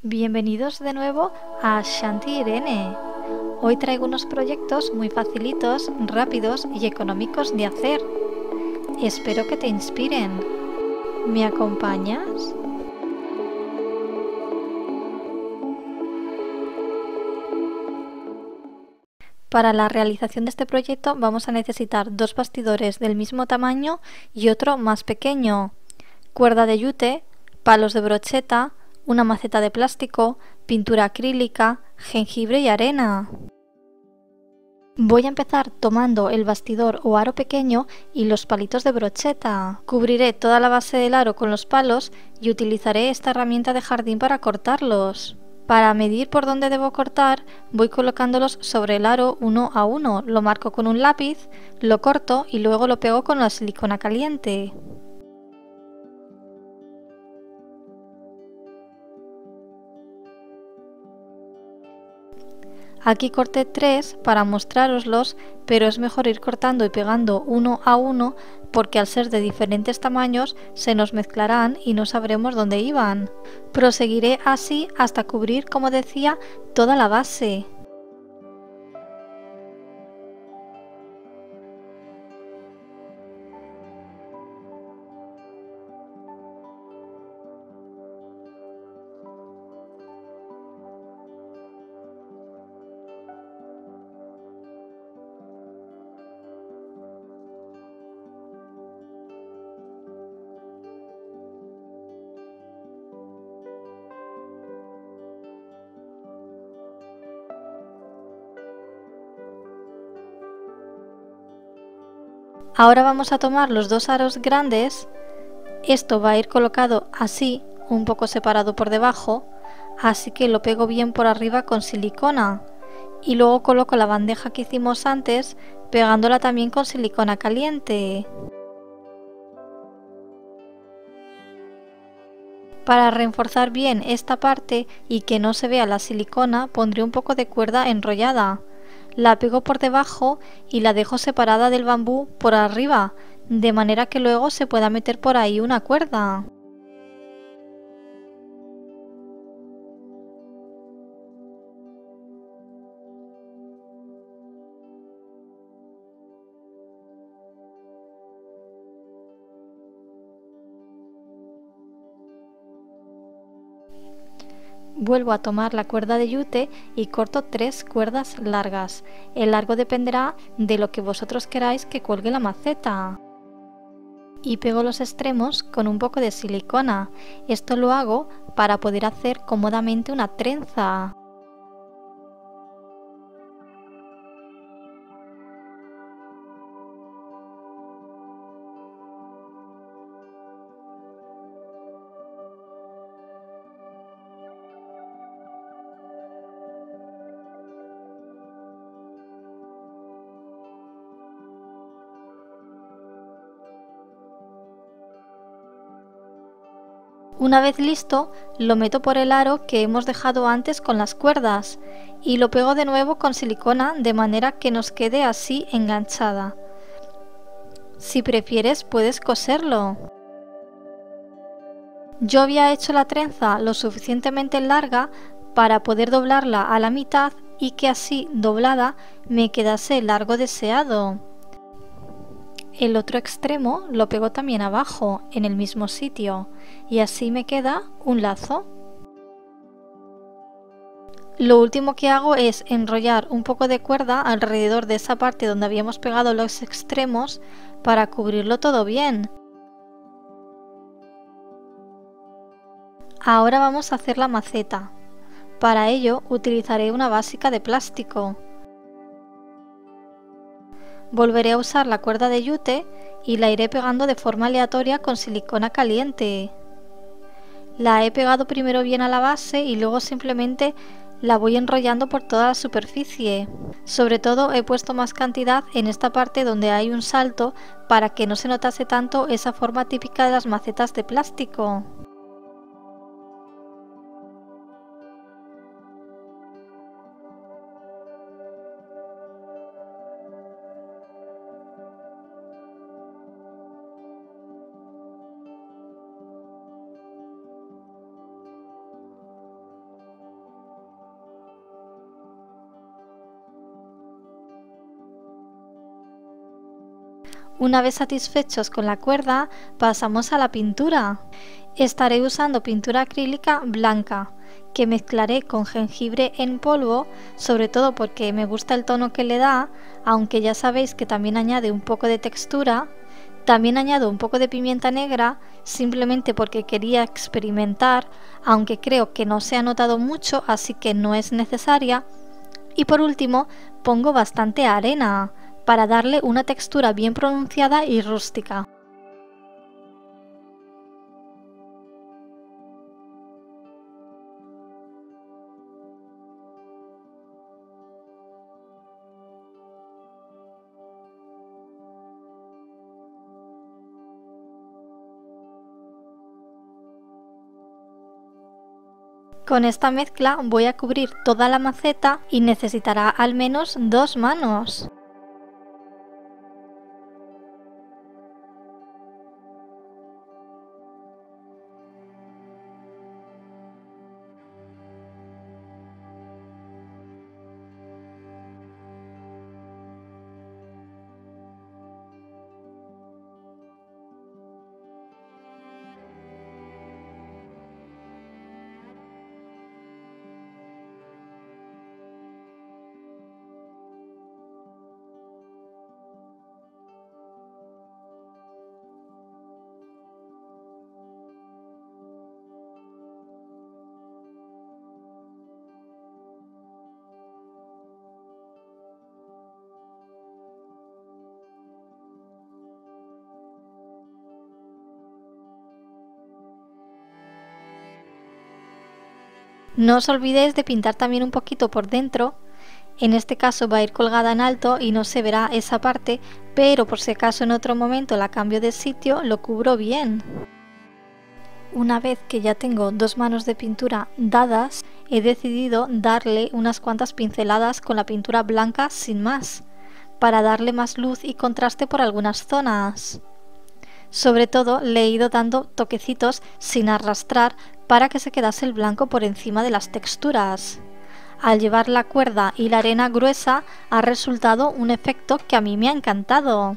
Bienvenidos de nuevo a Shanti Irene. Hoy traigo unos proyectos muy facilitos, rápidos y económicos de hacer. Espero que te inspiren. ¿Me acompañas? Para la realización de este proyecto vamos a necesitar dos bastidores del mismo tamaño y otro más pequeño, cuerda de yute, palos de brocheta, una maceta de plástico, pintura acrílica, jengibre y arena. Voy a empezar tomando el bastidor o aro pequeño y los palitos de brocheta. Cubriré toda la base del aro con los palos y utilizaré esta herramienta de jardín para cortarlos. Para medir por dónde debo cortar, voy colocándolos sobre el aro uno a uno, lo marco con un lápiz, lo corto y luego lo pego con la silicona caliente. Aquí corté 3 para mostrároslos, pero es mejor ir cortando y pegando uno a uno porque al ser de diferentes tamaños se nos mezclarán y no sabremos dónde iban. Proseguiré así hasta cubrir, como decía, toda la base. Ahora vamos a tomar los dos aros grandes. Esto va a ir colocado así, un poco separado por debajo, así que lo pego bien por arriba con silicona. Y luego coloco la bandeja que hicimos antes, pegándola también con silicona caliente. Para reforzar bien esta parte y que no se vea la silicona, pondré un poco de cuerda enrollada. La pego por debajo y la dejo separada del bambú por arriba, de manera que luego se pueda meter por ahí una cuerda. Vuelvo a tomar la cuerda de yute y corto 3 cuerdas largas. El largo dependerá de lo que vosotros queráis que cuelgue la maceta. Y pego los extremos con un poco de silicona. Esto lo hago para poder hacer cómodamente una trenza. Una vez listo, lo meto por el aro que hemos dejado antes con las cuerdas y lo pego de nuevo con silicona de manera que nos quede así enganchada. Si prefieres, puedes coserlo. Yo había hecho la trenza lo suficientemente larga para poder doblarla a la mitad y que así doblada me quedase el largo deseado. El otro extremo lo pego también abajo, en el mismo sitio, y así me queda un lazo. Lo último que hago es enrollar un poco de cuerda alrededor de esa parte donde habíamos pegado los extremos para cubrirlo todo bien. Ahora vamos a hacer la maceta. Para ello utilizaré una básica de plástico. Volveré a usar la cuerda de yute y la iré pegando de forma aleatoria con silicona caliente. La he pegado primero bien a la base y luego simplemente la voy enrollando por toda la superficie. Sobre todo he puesto más cantidad en esta parte donde hay un salto para que no se notase tanto esa forma típica de las macetas de plástico. Una vez satisfechos con la cuerda, pasamos a la pintura. Estaré usando pintura acrílica blanca, que mezclaré con jengibre en polvo, sobre todo porque me gusta el tono que le da, aunque ya sabéis que también añade un poco de textura. También añado un poco de pimienta negra, simplemente porque quería experimentar, aunque creo que no se ha notado mucho, así que no es necesaria. Y por último, pongo bastante arena, para darle una textura bien pronunciada y rústica. Con esta mezcla voy a cubrir toda la maceta y necesitará al menos 2 manos. No os olvidéis de pintar también un poquito por dentro. En este caso va a ir colgada en alto y no se verá esa parte, pero por si acaso en otro momento la cambio de sitio, lo cubro bien. Una vez que ya tengo 2 manos de pintura dadas, he decidido darle unas cuantas pinceladas con la pintura blanca sin más, para darle más luz y contraste por algunas zonas. Sobre todo le he ido dando toquecitos sin arrastrar para que se quedase el blanco por encima de las texturas. Al llevar la cuerda y la arena gruesa ha resultado un efecto que a mí me ha encantado.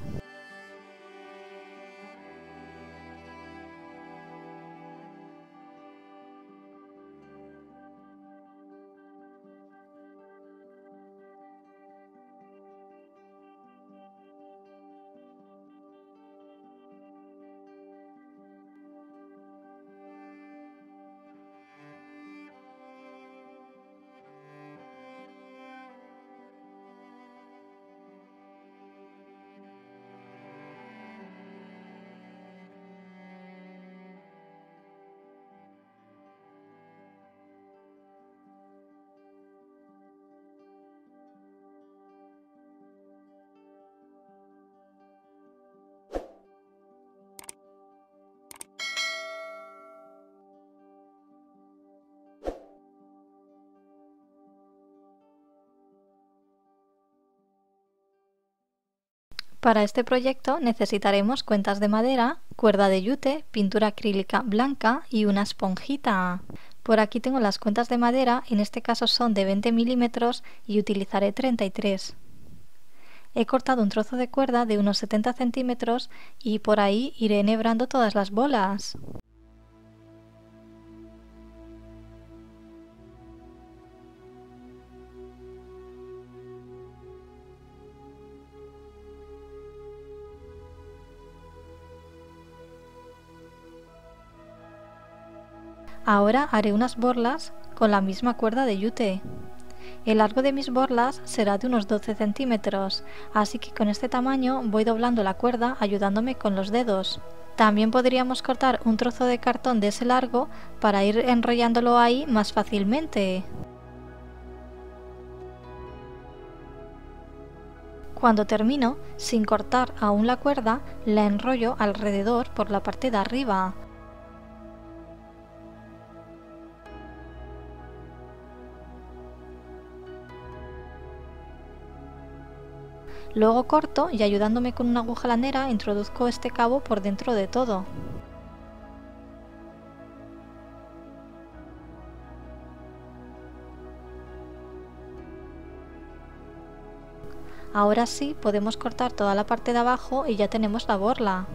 Para este proyecto necesitaremos cuentas de madera, cuerda de yute, pintura acrílica blanca y una esponjita. Por aquí tengo las cuentas de madera, en este caso son de 20 milímetros y utilizaré 33. He cortado un trozo de cuerda de unos 70 centímetros y por ahí iré enhebrando todas las bolas. Ahora haré unas borlas con la misma cuerda de yute. El largo de mis borlas será de unos 12 centímetros, así que con este tamaño voy doblando la cuerda ayudándome con los dedos. También podríamos cortar un trozo de cartón de ese largo para ir enrollándolo ahí más fácilmente. Cuando termino, sin cortar aún la cuerda, la enrollo alrededor por la parte de arriba. Luego corto y ayudándome con una aguja lanera introduzco este cabo por dentro de todo. Ahora sí podemos cortar toda la parte de abajo y ya tenemos la borla.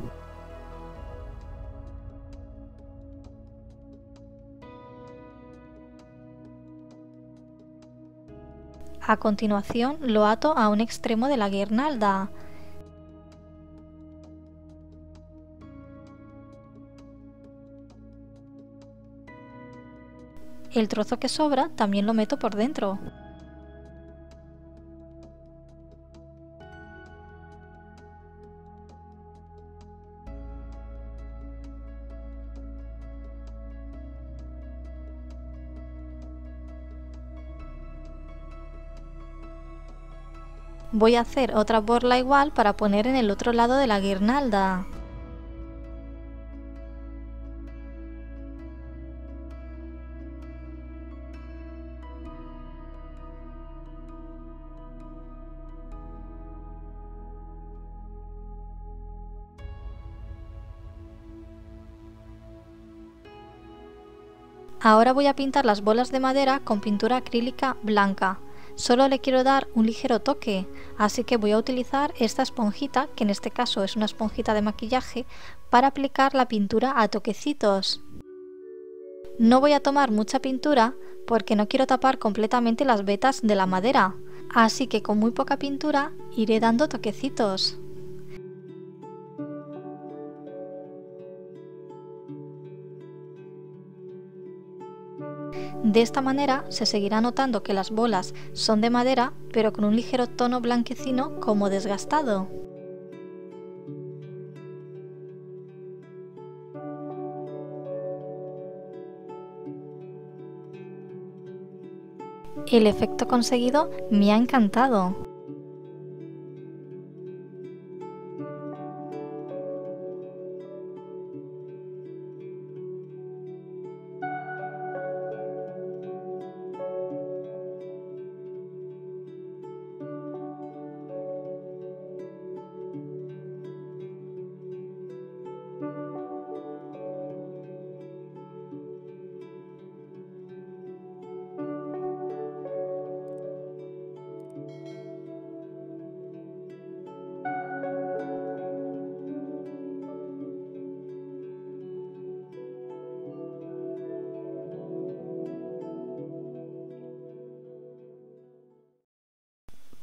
A continuación lo ato a un extremo de la guirnalda. El trozo que sobra también lo meto por dentro. Voy a hacer otra borla igual para poner en el otro lado de la guirnalda. Ahora voy a pintar las bolas de madera con pintura acrílica blanca. Solo le quiero dar un ligero toque, así que voy a utilizar esta esponjita, que en este caso es una esponjita de maquillaje, para aplicar la pintura a toquecitos. No voy a tomar mucha pintura porque no quiero tapar completamente las vetas de la madera, así que con muy poca pintura iré dando toquecitos. De esta manera se seguirá notando que las bolas son de madera, pero con un ligero tono blanquecino como desgastado. El efecto conseguido me ha encantado.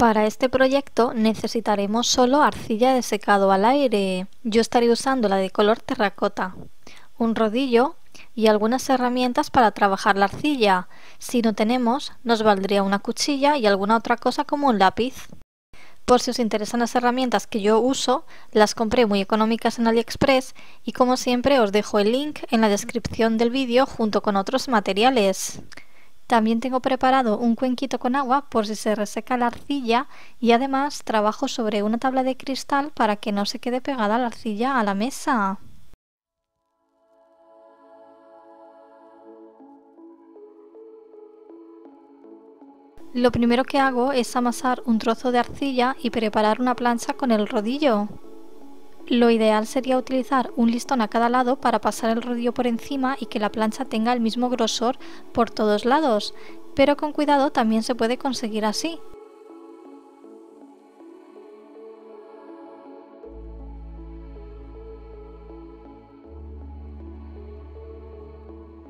Para este proyecto necesitaremos solo arcilla de secado al aire. Yo estaré usando la de color terracota, un rodillo y algunas herramientas para trabajar la arcilla. Si no tenemos, nos valdría una cuchilla y alguna otra cosa como un lápiz. Por si os interesan las herramientas que yo uso, las compré muy económicas en AliExpress y como siempre os dejo el link en la descripción del vídeo junto con otros materiales. También tengo preparado un cuenquito con agua por si se reseca la arcilla y además trabajo sobre una tabla de cristal para que no se quede pegada la arcilla a la mesa. Lo primero que hago es amasar un trozo de arcilla y preparar una plancha con el rodillo. Lo ideal sería utilizar un listón a cada lado para pasar el rodillo por encima y que la plancha tenga el mismo grosor por todos lados, pero con cuidado también se puede conseguir así.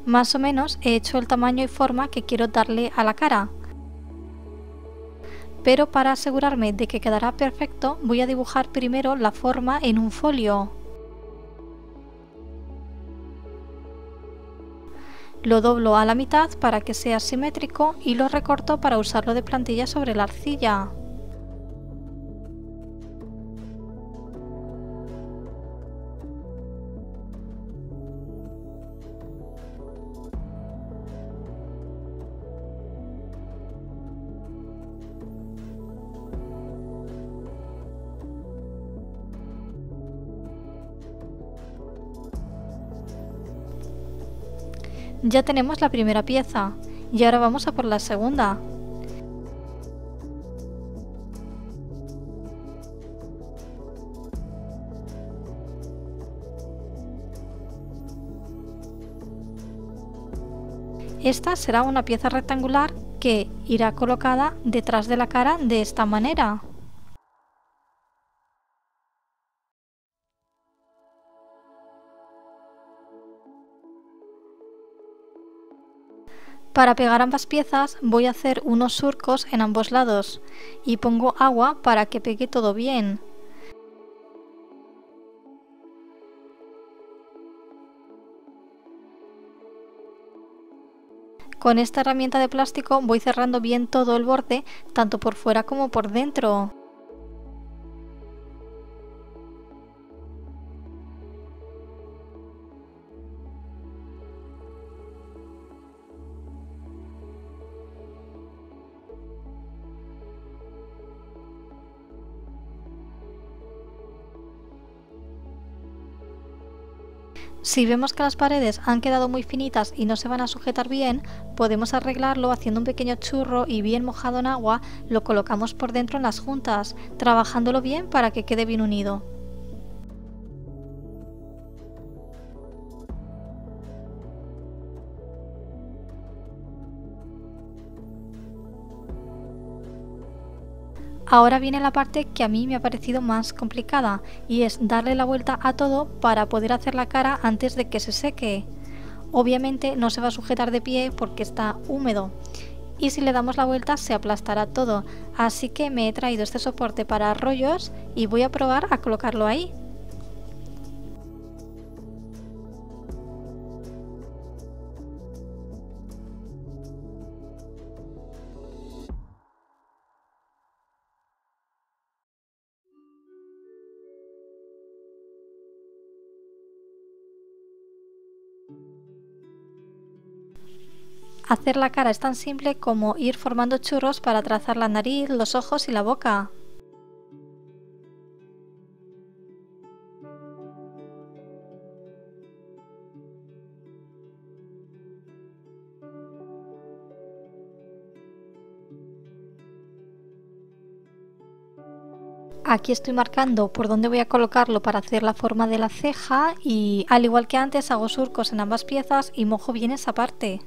Más o menos he hecho el tamaño y forma que quiero darle a la cara. Pero para asegurarme de que quedará perfecto, voy a dibujar primero la forma en un folio. Lo doblo a la mitad para que sea simétrico y lo recorto para usarlo de plantilla sobre la arcilla. Ya tenemos la primera pieza y ahora vamos a por la segunda. Esta será una pieza rectangular que irá colocada detrás de la cara de esta manera. Para pegar ambas piezas voy a hacer unos surcos en ambos lados y pongo agua para que pegue todo bien. Con esta herramienta de plástico voy cerrando bien todo el borde, tanto por fuera como por dentro. Si vemos que las paredes han quedado muy finitas y no se van a sujetar bien, podemos arreglarlo haciendo un pequeño churro y bien mojado en agua lo colocamos por dentro en las juntas, trabajándolo bien para que quede bien unido. Ahora viene la parte que a mí me ha parecido más complicada y es darle la vuelta a todo para poder hacer la cara antes de que se seque. Obviamente no se va a sujetar de pie porque está húmedo y si le damos la vuelta se aplastará todo, así que me he traído este soporte para rollos y voy a probar a colocarlo ahí. Hacer la cara es tan simple como ir formando churros para trazar la nariz, los ojos y la boca. Aquí estoy marcando por dónde voy a colocarlo para hacer la forma de la ceja y al igual que antes hago surcos en ambas piezas y mojo bien esa parte.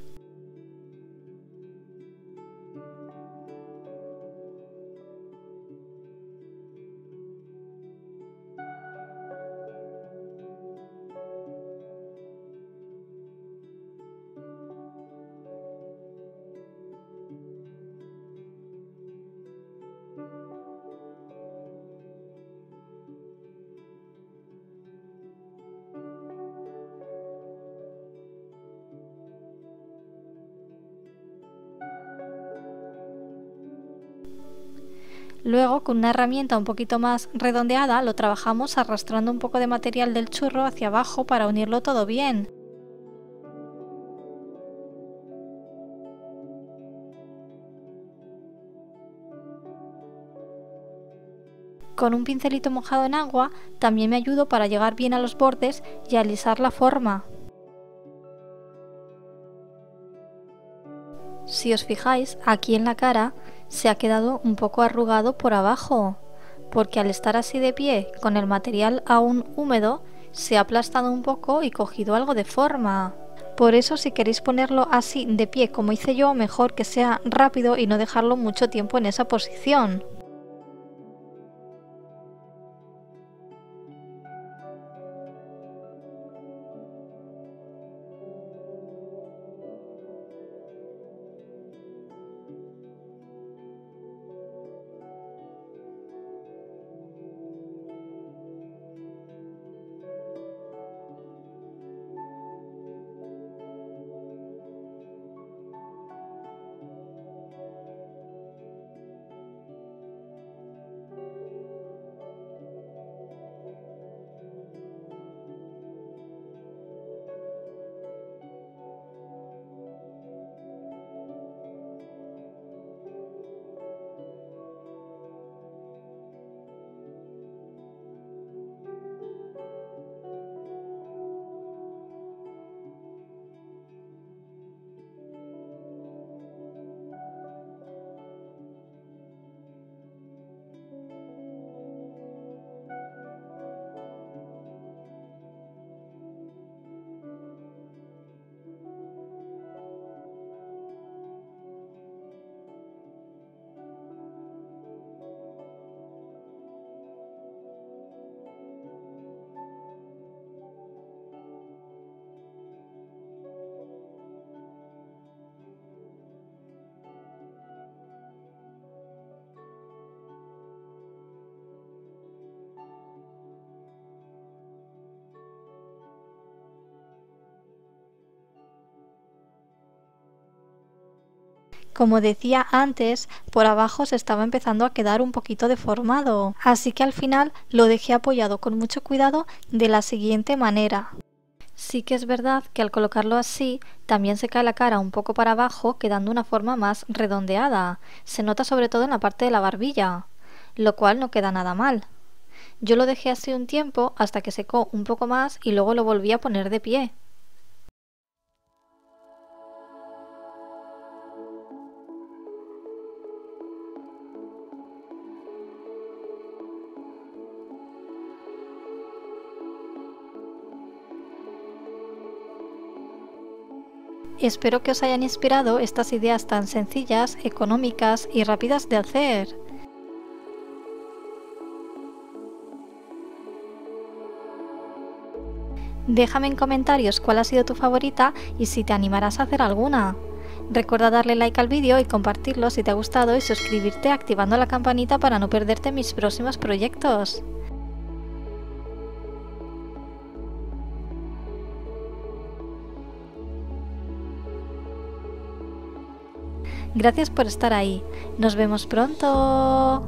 Luego, con una herramienta un poquito más redondeada, lo trabajamos arrastrando un poco de material del churro hacia abajo para unirlo todo bien. Con un pincelito mojado en agua también me ayudo para llegar bien a los bordes y alisar la forma. Si os fijáis, aquí en la cara se ha quedado un poco arrugado por abajo, porque al estar así de pie, con el material aún húmedo, se ha aplastado un poco y cogido algo de forma. Por eso si queréis ponerlo así de pie como hice yo, mejor que sea rápido y no dejarlo mucho tiempo en esa posición. Como decía antes, por abajo se estaba empezando a quedar un poquito deformado, así que al final lo dejé apoyado con mucho cuidado de la siguiente manera. Sí que es verdad que al colocarlo así, también se cae la cara un poco para abajo, quedando una forma más redondeada. Se nota sobre todo en la parte de la barbilla, lo cual no queda nada mal. Yo lo dejé así un tiempo hasta que secó un poco más y luego lo volví a poner de pie. Espero que os hayan inspirado estas ideas tan sencillas, económicas y rápidas de hacer. Déjame en comentarios cuál ha sido tu favorita y si te animarás a hacer alguna. Recuerda darle like al vídeo y compartirlo si te ha gustado y suscribirte activando la campanita para no perderte mis próximos proyectos. Gracias por estar ahí. Nos vemos pronto.